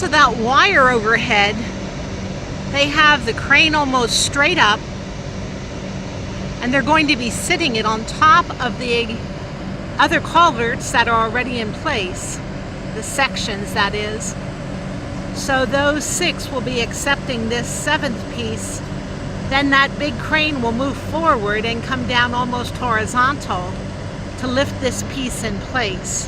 of that wire overhead, they have the crane almost straight up, and they're going to be sitting it on top of the other culverts that are already in place, the sections that is. So those 6 will be accepting this 7th piece. Then that big crane will move forward and come down almost horizontal to lift this piece in place.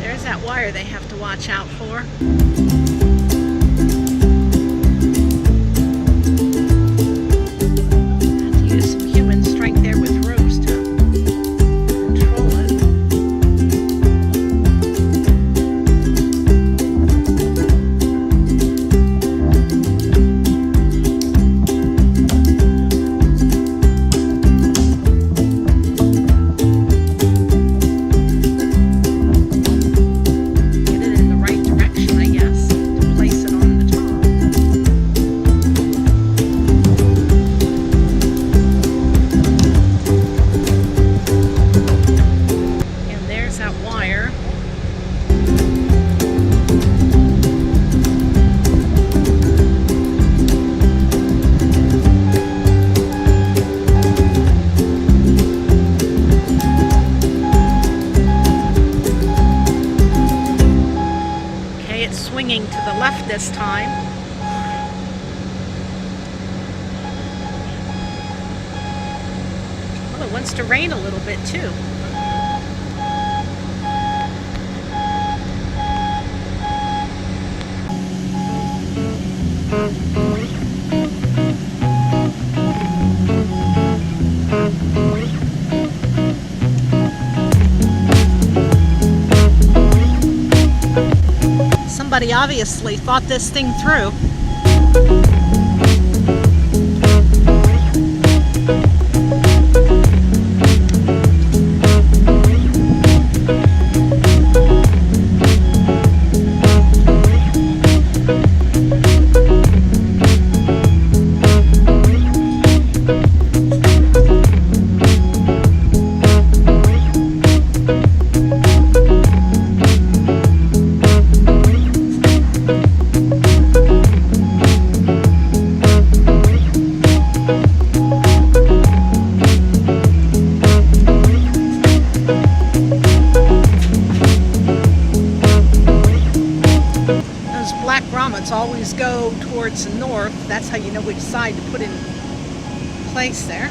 There's that wire they have to watch out for. Swinging to the left this time. Well, it wants to rain a little bit too. Somebody obviously thought this thing through. Always go towards the north. That's how you know which side to put in place there.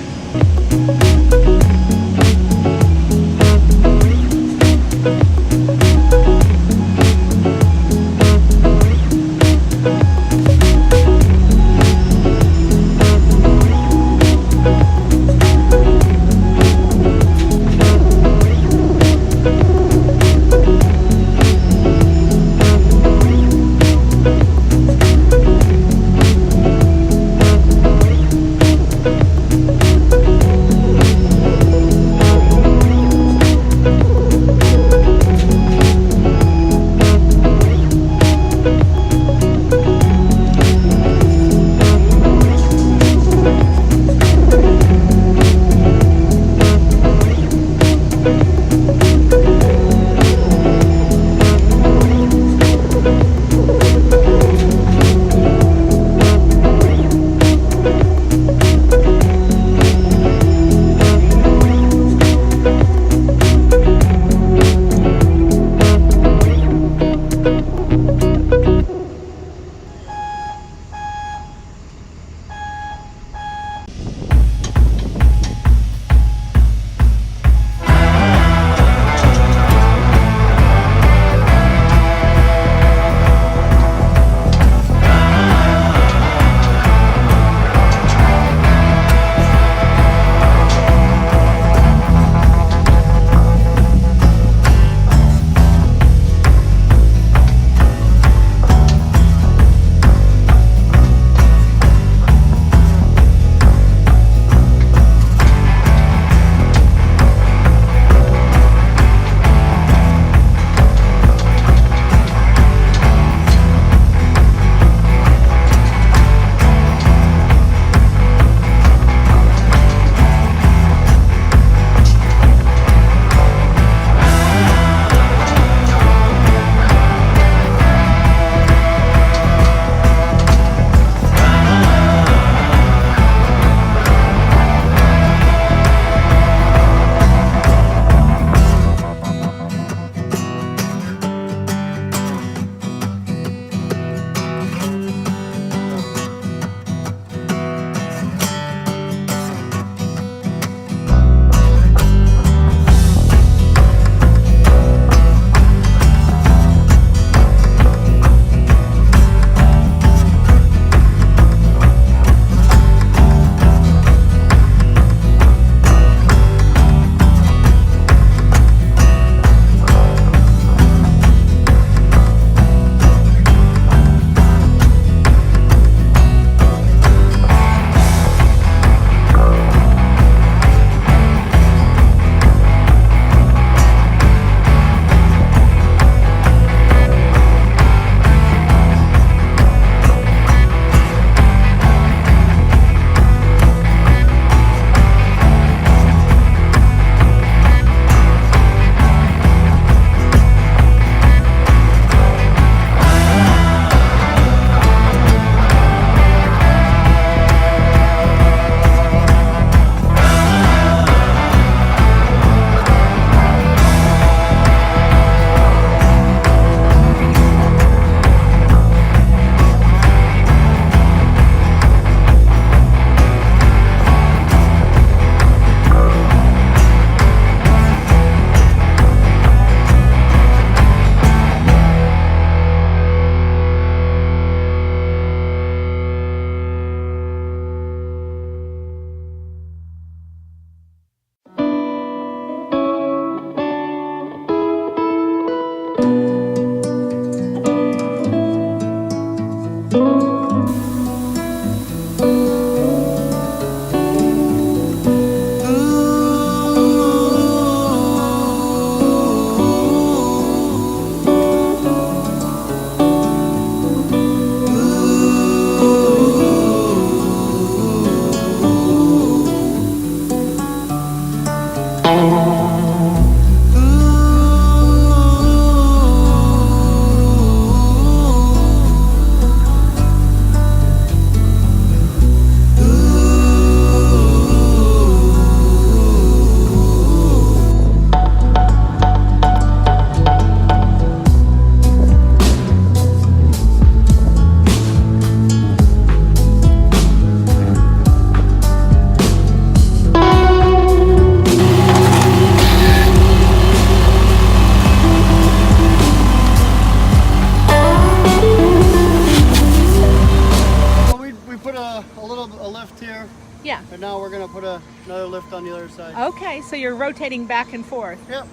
lift here, Yeah. and now we're going to put another lift on the other side. Okay, so you're rotating back and forth. Yep.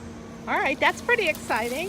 All right, that's pretty exciting.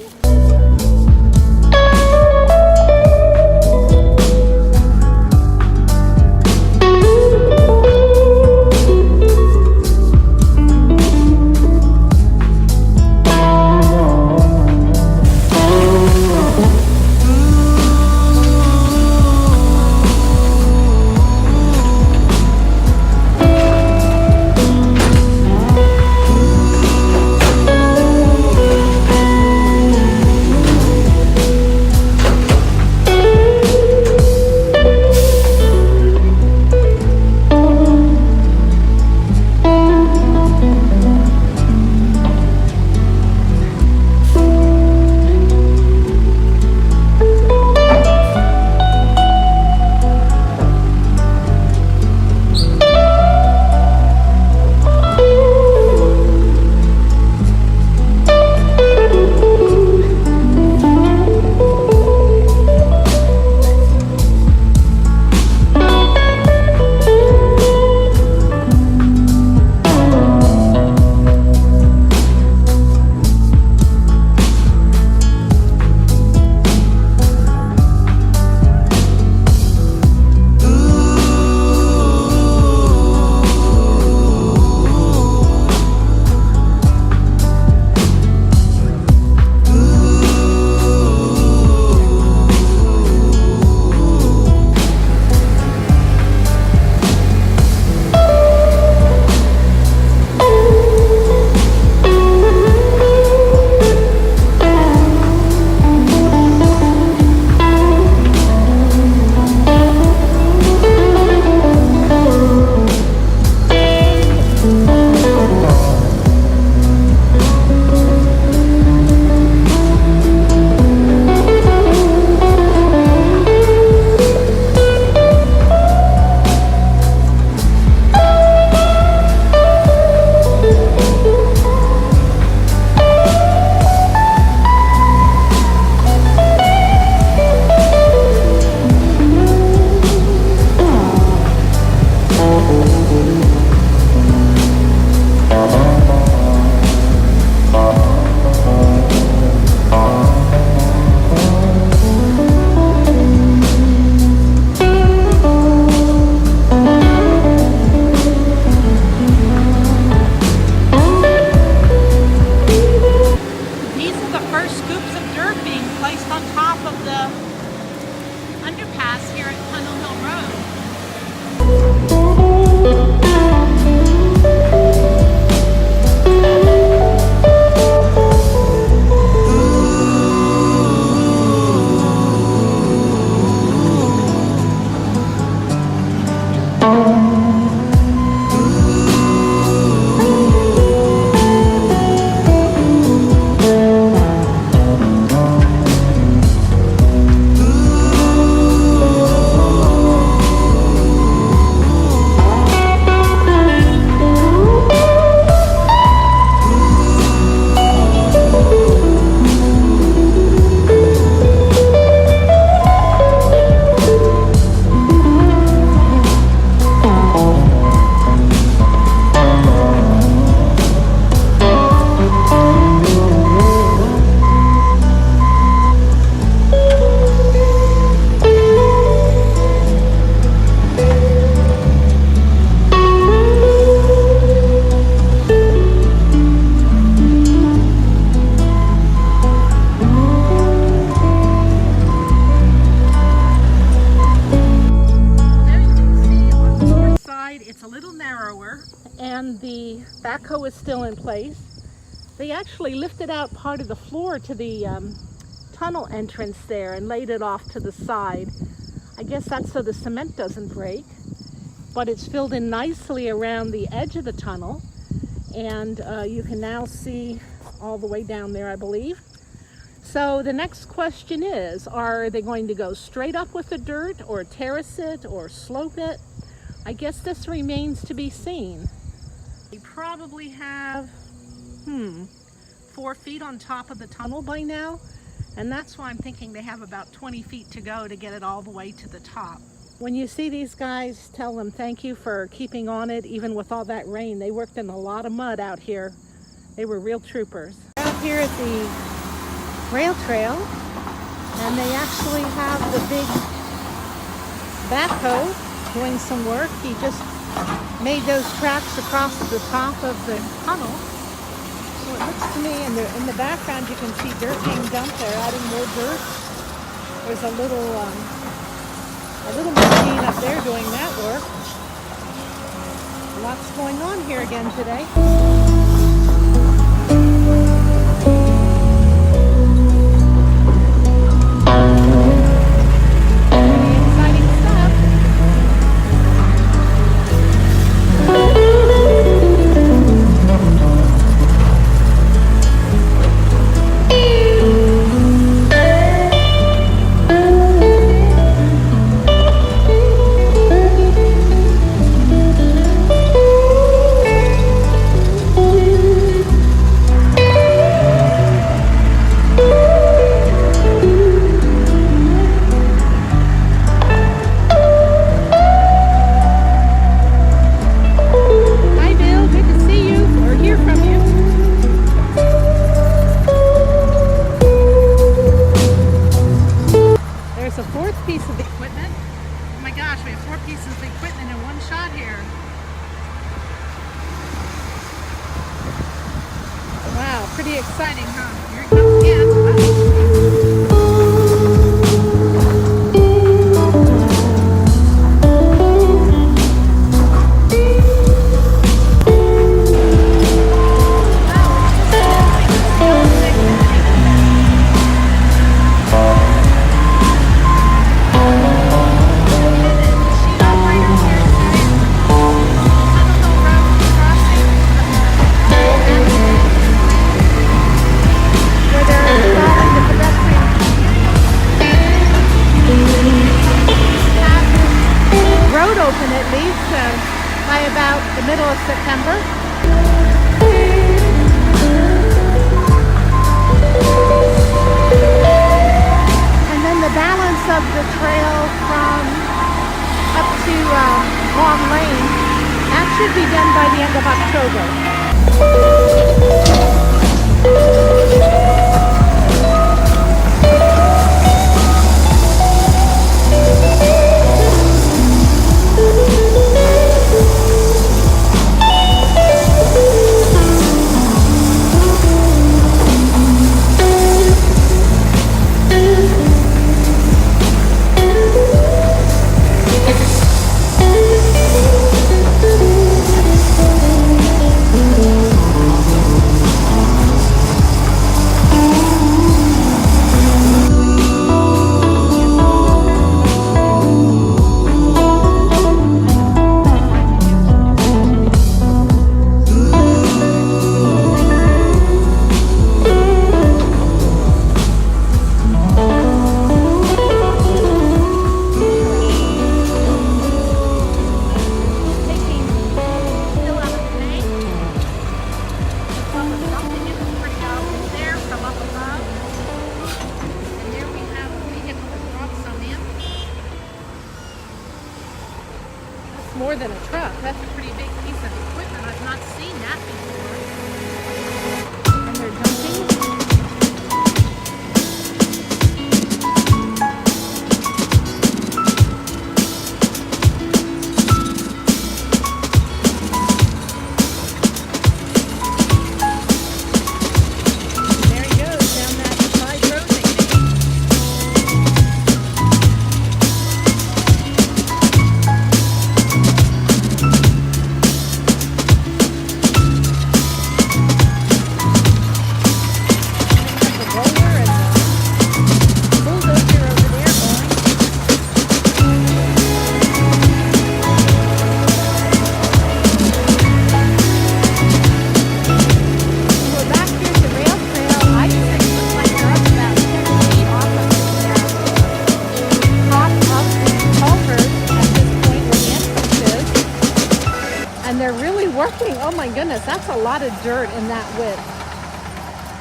Underpass here at Tunnel Hill Road. It's a little narrower and the backhoe is still in place. They actually lifted out part of the floor to the tunnel entrance there and laid it off to the side. I guess that's so the cement doesn't break, but it's filled in nicely around the edge of the tunnel, and you can now see all the way down there, I believe. So the next question is, are they going to go straight up with the dirt or terrace it or slope it? I guess this remains to be seen. They probably have 4 feet on top of the tunnel by now, and that's why I'm thinking they have about 20 feet to go to get it all the way to the top. When you see these guys, tell them thank you for keeping on it, even with all that rain. They worked in a lot of mud out here. They were real troopers. Out here at the rail trail, and they actually have the big backhoe doing some work. He just made those tracks across the top of the tunnel. So it looks to me, in the background, you can see dirt being dumped. They're adding more dirt. There's a little machine up there doing that work. Lots going on here again today. Pretty exciting, huh? Here it comes again. By about the middle of September. And then the balance of the trail from up to Long Lane, that should be done by the end of October. More than a truck. That's a pretty big piece of equipment. I've not seen that before. And they're dumping. There he goes down that side road they made. Working, oh my goodness, that's a lot of dirt in that width.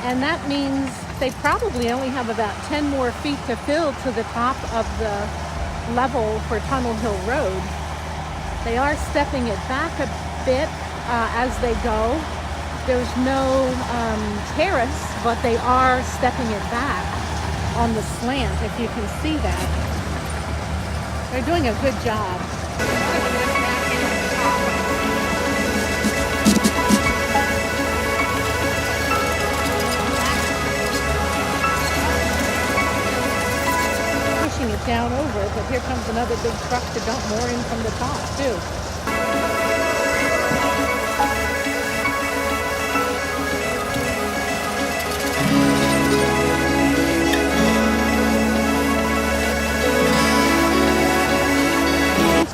And that means they probably only have about 10 more feet to fill to the top of the level for Tunnel Hill Road. They are stepping it back a bit as they go. There's no terrace, but they are stepping it back on the slant, if you can see that. They're doing a good job. Pushing it down over, but here comes another big truck to dump more in from the top, too.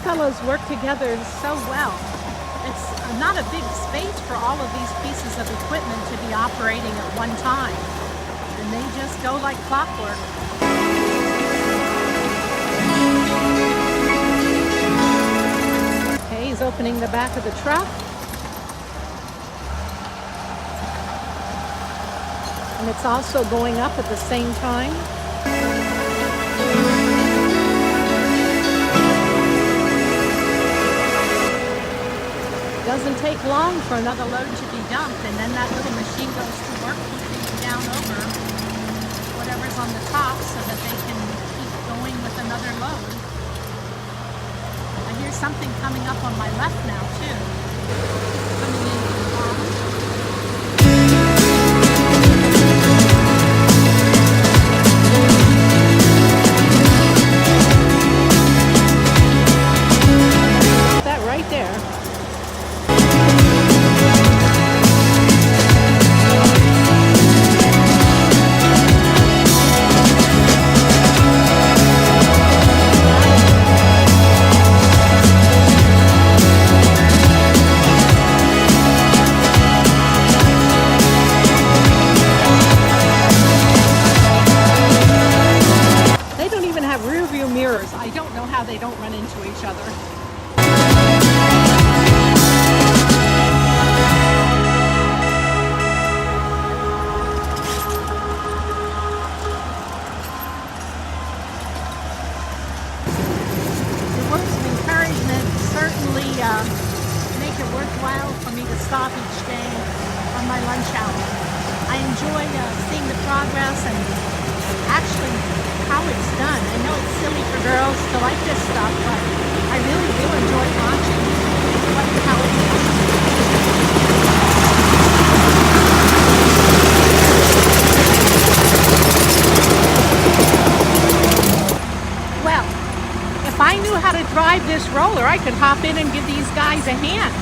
Fellows work together so well. It's not a big space for all of these pieces of equipment to be operating at one time, and they just go like clockwork. Okay, he's opening the back of the truck, and it's also going up at the same time. Doesn't take long for another load to be dumped, and then that little machine goes to work pushing it down over whatever's on the top so that they can keep going with another load. I hear something coming up on my left now too. Coming in from the bottom. That right there. I don't know how they don't run into each other. The words of encouragement certainly make it worthwhile for me to stop each day on my lunch hour. I enjoy seeing the progress and actually how it's done. I know it's silly for girls to like this stuff, but I really do enjoy watching how it's done. Well, if I knew how to drive this roller, I could hop in and give these guys a hand.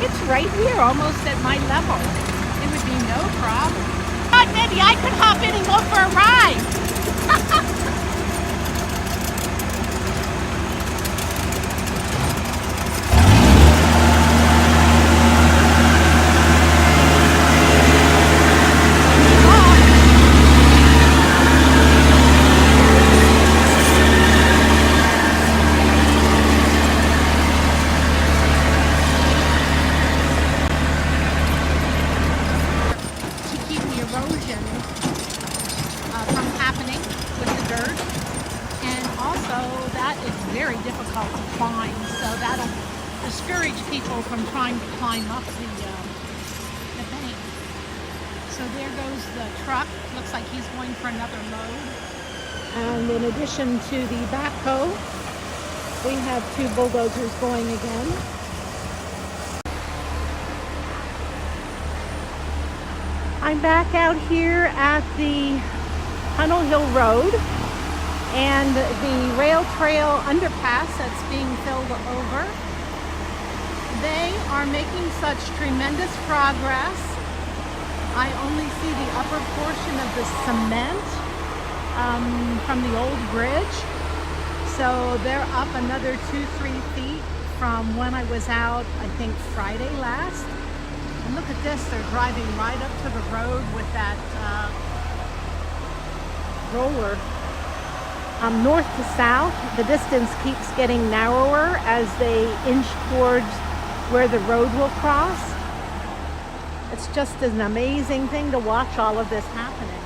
It's right here, almost at my level. It would be no problem. God, maybe I could hop in and go for a ride. Very difficult to climb, so that'll discourage people from trying to climb up the bank. So there goes the truck. Looks like he's going for another load. And in addition to the backhoe, we have two bulldozers going again. I'm back out here at the Tunnel Hill Road and the rail trail underpass that's being filled over. They are making such tremendous progress. I only see the upper portion of the cement from the old bridge. So they're up another 2-3 feet from when I was out, I think Friday last. And look at this, they're driving right up to the road with that roller. North to south, the distance keeps getting narrower as they inch towards where the road will cross. It's just an amazing thing to watch all of this happening.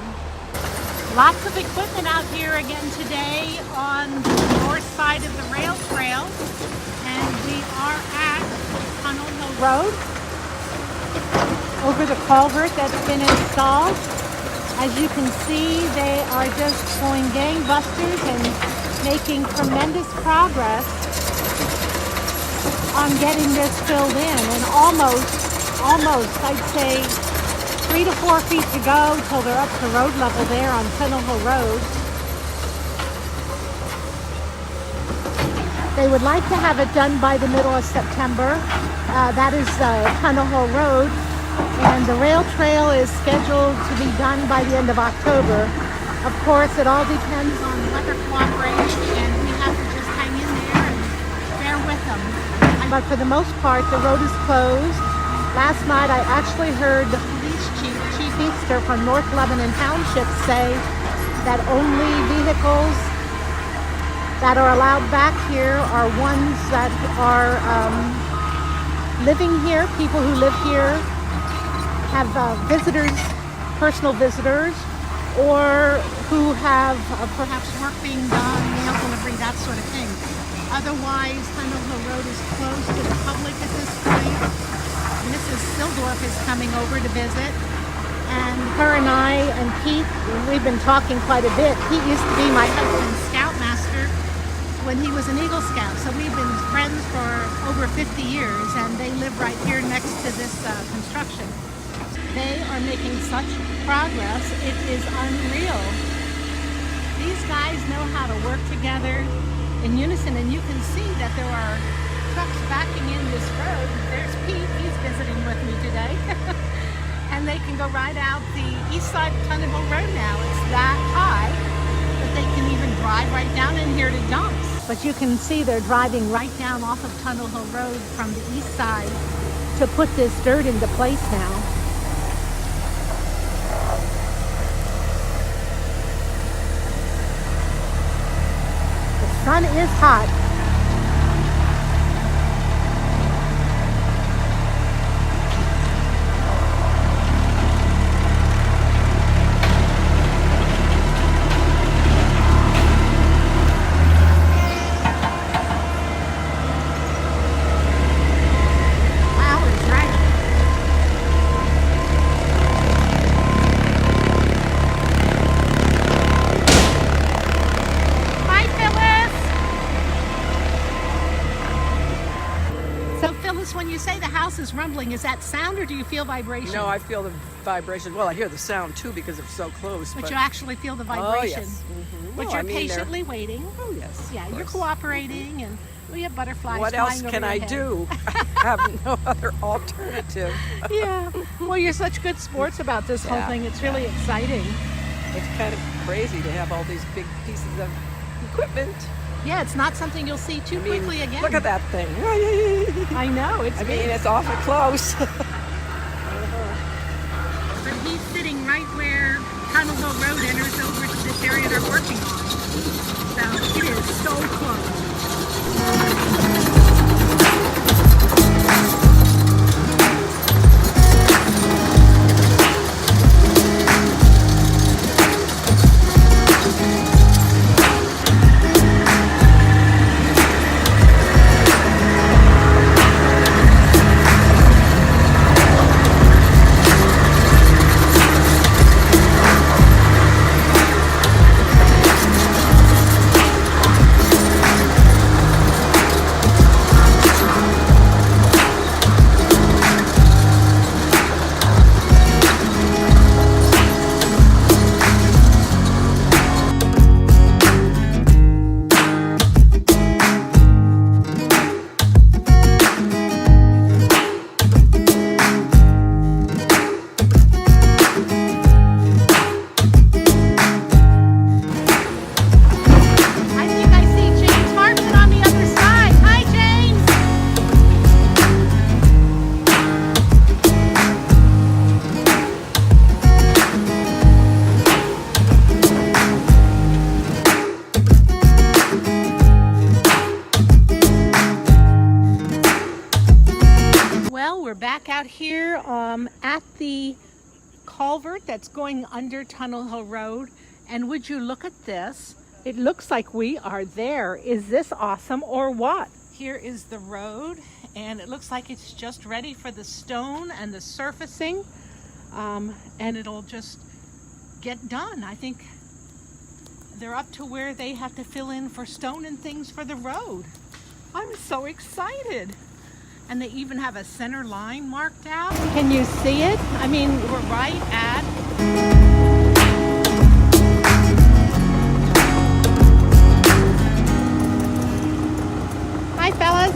Lots of equipment out here again today on the north side of the rail trail, and we are at Tunnel Hill Road over the culvert that's been installed. As you can see, they are just going gangbusters and making tremendous progress on getting this filled in, and almost I'd say 3 to 4 feet to go till they're up to road level there on Tunnel Hill Road. They would like to have it done by the middle of September. That is Tunnel Hill Road, and the rail trail is scheduled to be done by the end of October. Of course, it all depends on weather cooperating, and we have to just hang in there and bear with them. But for the most part, the road is closed. Last night, I actually heard the police Chief Easter from North Lebanon Township say that only vehicles that are allowed back here are ones that are living here, people who live here, have visitors, personal visitors, or who have perhaps work being done, mail delivery, that sort of thing. Otherwise, Tunnel Hill Road is closed to the public at this point. Mrs. Sildorf is coming over to visit, and her and I and Pete, we've been talking quite a bit. Pete used to be my husband's scoutmaster when he was an Eagle Scout, so we've been friends for over 50 years, and they live right here next to this construction. They are making such progress, it is unreal. These guys know how to work together in unison, and you can see that there are trucks backing in this road. There's Pete, he's visiting with me today. And they can go right out the east side of Tunnel Hill Road now. It's that high that they can even drive right down in here to dumps. But you can see they're driving right down off of Tunnel Hill Road from the east side to put this dirt into place now. The sun is hot. When you say the house is rumbling, is that sound or do you feel vibration? No, I feel the vibration. Well, I hear the sound too because it's so close. But you actually feel the vibration. Oh, yes. Mm-hmm. But No, you're I mean, patiently waiting. Oh, yes. Yeah, you're cooperating, and we have butterflies What flying else over can your I head. do? I have no other alternative. Yeah. Well, you're such good sports about this whole Yeah, thing. It's really exciting. It's kind of crazy to have all these big pieces of equipment. Yeah, it's not something you'll see too quickly again. Look at that thing. I know. It's I big. mean, it's awfully close. But he's sitting right where Tunnel Hill Road enters over to this area they're working on. So it is so close. back out here at the culvert that's going under Tunnel Hill Road, And would you look at this? It looks like we are there. Is this awesome or what? Here is the road, and it looks like it's just ready for the stone and the surfacing, and it'll just get done. I think they're up to where they have to fill in for stone and things for the road. I'm so excited. And they even have a center line marked out. Can you see it? I mean, we're right at... Hi, fellas.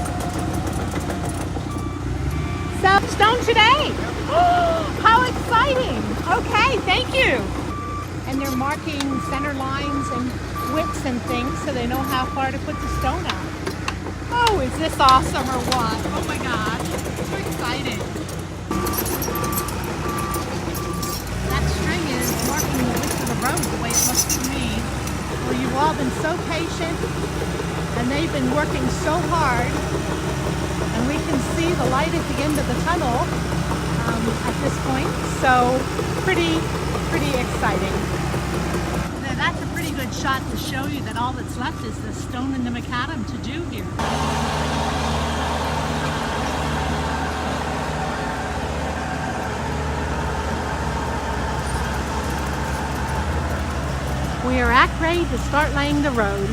So, stone today. How exciting. Okay, thank you. And they're marking center lines and widths and things so they know how far to put the stone out. Oh, is this awesome or what? Oh my gosh, so excited. That string is marking the width of the road the way it looks to me. Well, you've all been so patient, and they've been working so hard, and we can see the light at the end of the tunnel at this point, so pretty exciting. Now, that's a pretty good shot to show you that all that's left is the stone and the macadam to do here. We are at grade to start laying the road.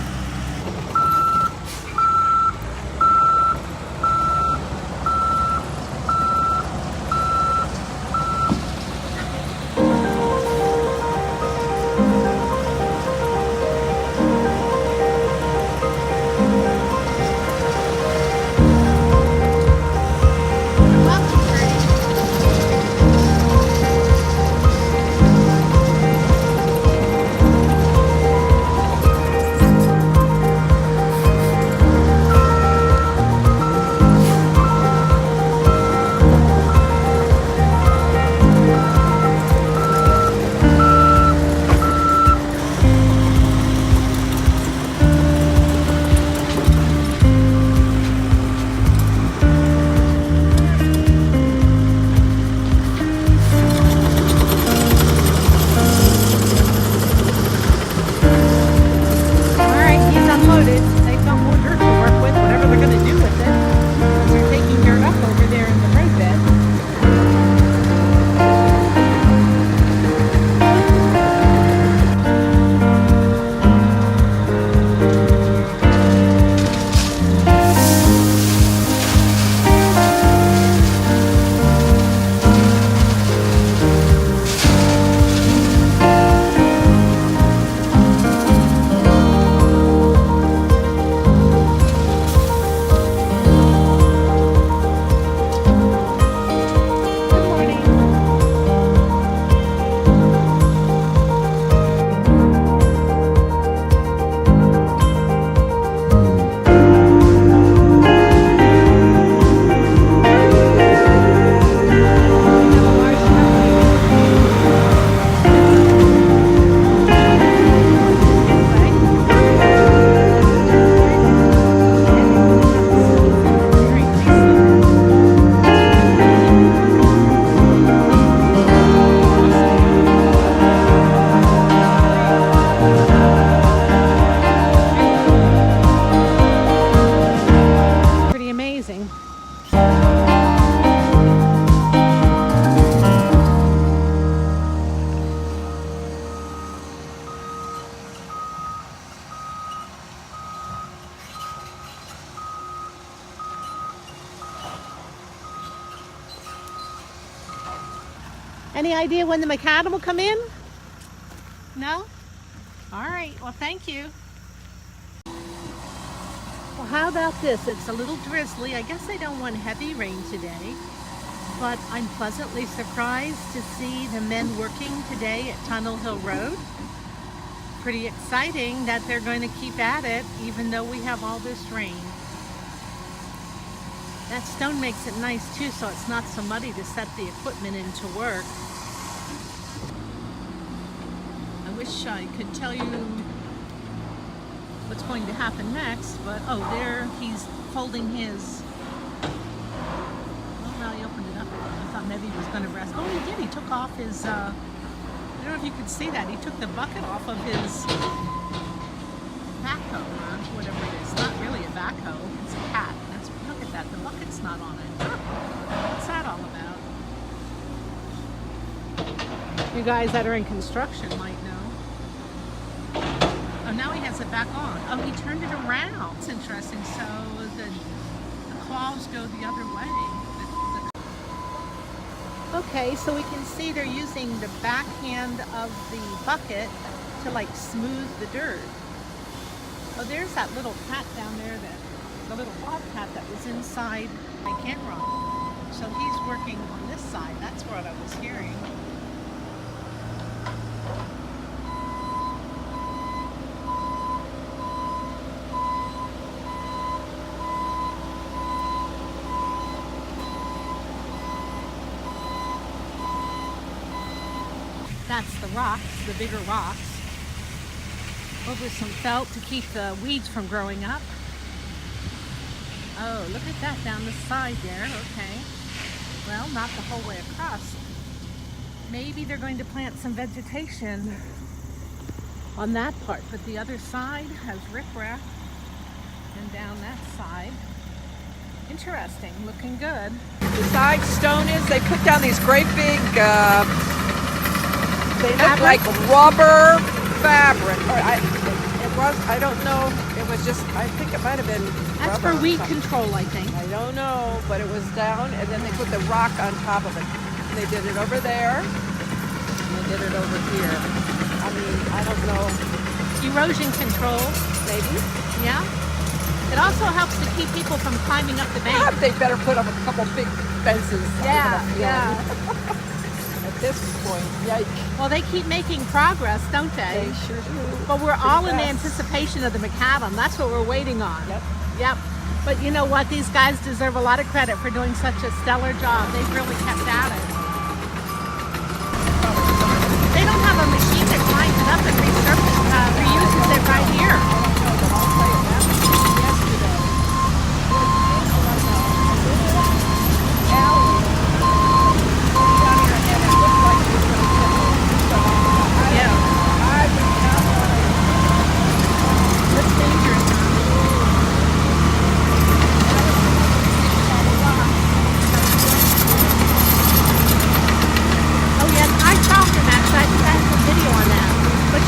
Any idea when the macadam will come in? No? All right, well, thank you. Well, how about this? It's a little drizzly. I guess they don't want heavy rain today, but I'm pleasantly surprised to see the men working today at Tunnel Hill Road. Pretty exciting that they're going to keep at it even though we have all this rain. That stone makes it nice too, so it's not so muddy to set the equipment into work. I wish I could tell you what's going to happen next, but oh, there he's folding his... Oh, well, he opened it up. I thought maybe he was going to rest. Oh, he did. He took off his... don't know if you could see that. He took the bucket off of his backhoe, or whatever it is. It's not really a backhoe. It's a cat. Look at that. The bucket's not on it. What's that all about? You guys that are in construction might know. Oh, now he has it back on. Oh, he turned it around. It's interesting. So the claws go the other way. Okay, so we can see they're using the backhand of the bucket to like smooth the dirt. Oh, there's that little cat down there, the little bobcat that was inside my camera. So he's working on this side. That's what I was hearing. That's the rocks, the bigger rocks. Over some felt to keep the weeds from growing up. Oh, look at that down the side there. Okay. Well, not the whole way across. Maybe they're going to plant some vegetation on that part, but the other side has riprap, and down that side. Interesting, looking good. Besides stone is, they put down these great big, they look like rubber fabric. Or I don't know. It was just, I think it might have been That's rubber for weed control, I think. I don't know, but it was down, and then they put the rock on top of it. They did it over there, and they did it over here. I mean, I don't know. Erosion control. Maybe. Yeah. It also helps to keep people from climbing up the bank. They better put up a couple big fences. Yeah, yeah. At this point, yikes. Well, they keep making progress, don't they? They sure do. But we're all in fast. anticipation of the macadam. That's what we're waiting on. Yep. Yep. But you know what? These guys deserve a lot of credit for doing such a stellar job. They've really kept at it. They don't have a machine that grinds it up and reuses it right here.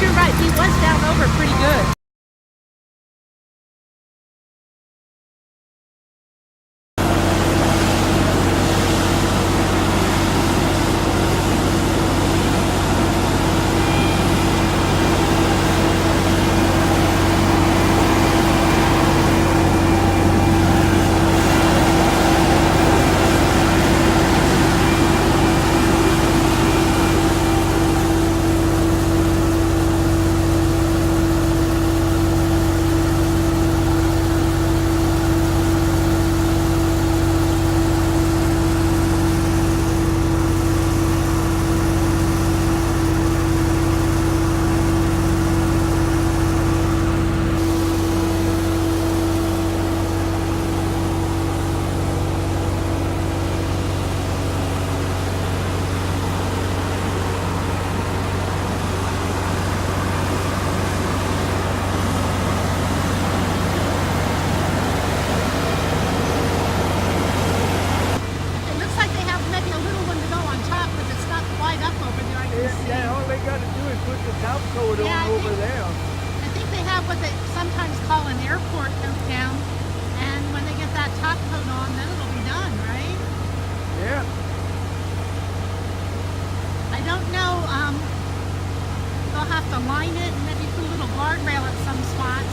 You're right, he was down over pretty good. Line it and maybe put a little guardrail at some spots.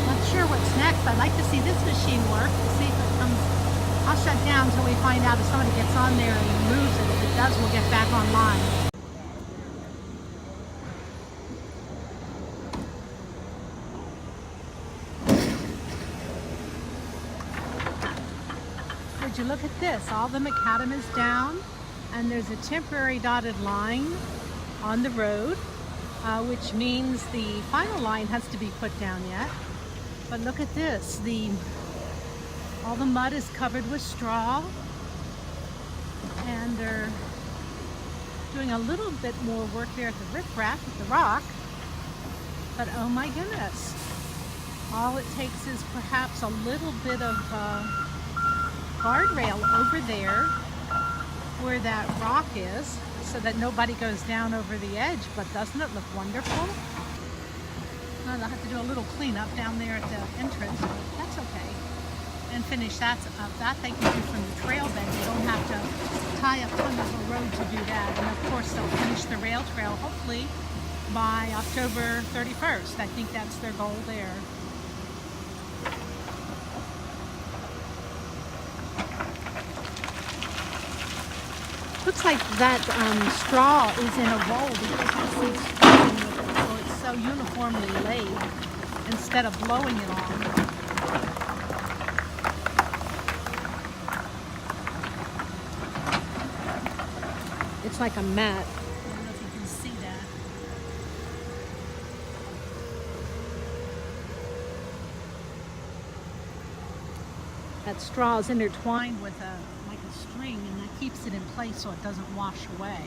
Not sure what's next. I'd like to see this machine work to see if it comes. I'll shut down until we find out if somebody gets on there and moves it. If it does, we'll get back online. Would you look at this? All the macadam is down. And there's a temporary dotted line on the road, which means the final line has to be put down yet. But look at this, all the mud is covered with straw. And they're doing a little bit more work there at the riprap, with the rock. But oh my goodness. All it takes is perhaps a little bit of guardrail over there where that rock is, so that nobody goes down over the edge. But doesn't it look wonderful? Well, they'll have to do a little cleanup down there at the entrance, but that's okay. And finish that up. That they can do from the trail bed. They don't have to tie up Tunnel Road to do that. And of course they'll finish the rail trail hopefully by October 31st. I think that's their goal there. Looks like that straw is in a roll because this is spraying with it, so it's so uniformly laid instead of blowing it on. It's like a mat. I don't know if you can see that. That straw is intertwined with like a string, and that keeps it in place so it doesn't wash away.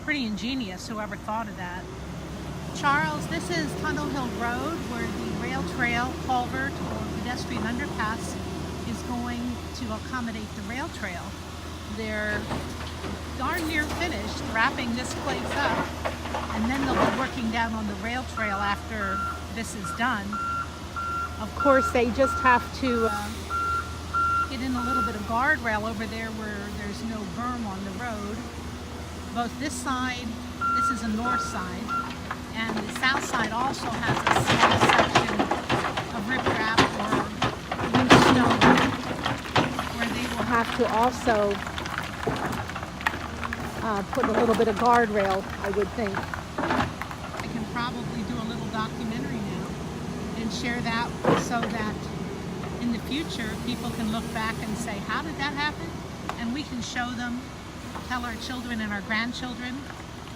Pretty ingenious, whoever thought of that. Charles, this is Tunnel Hill Road, where the rail trail, culvert, or pedestrian underpass is going to accommodate the rail trail. They're darn near finished wrapping this place up, and then they'll be working down on the rail trail after this is done. Of course, they just have to get in a little bit of guardrail over there where there's no berm on the road. Both this side, this is a north side, and the south side also has a small section of riprap or loose stone where they will have to also put a little bit of guardrail, I would think. I can probably do a little documentary now and share that so that in the future people can look back and say, how did that happen? And we can show them, tell our children and our grandchildren,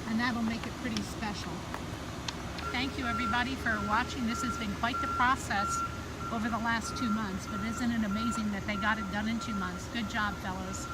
and that'll make it pretty special. Thank you everybody for watching. This has been quite the process over the last 2 months, but isn't it amazing that they got it done in 2 months? Good job, fellows.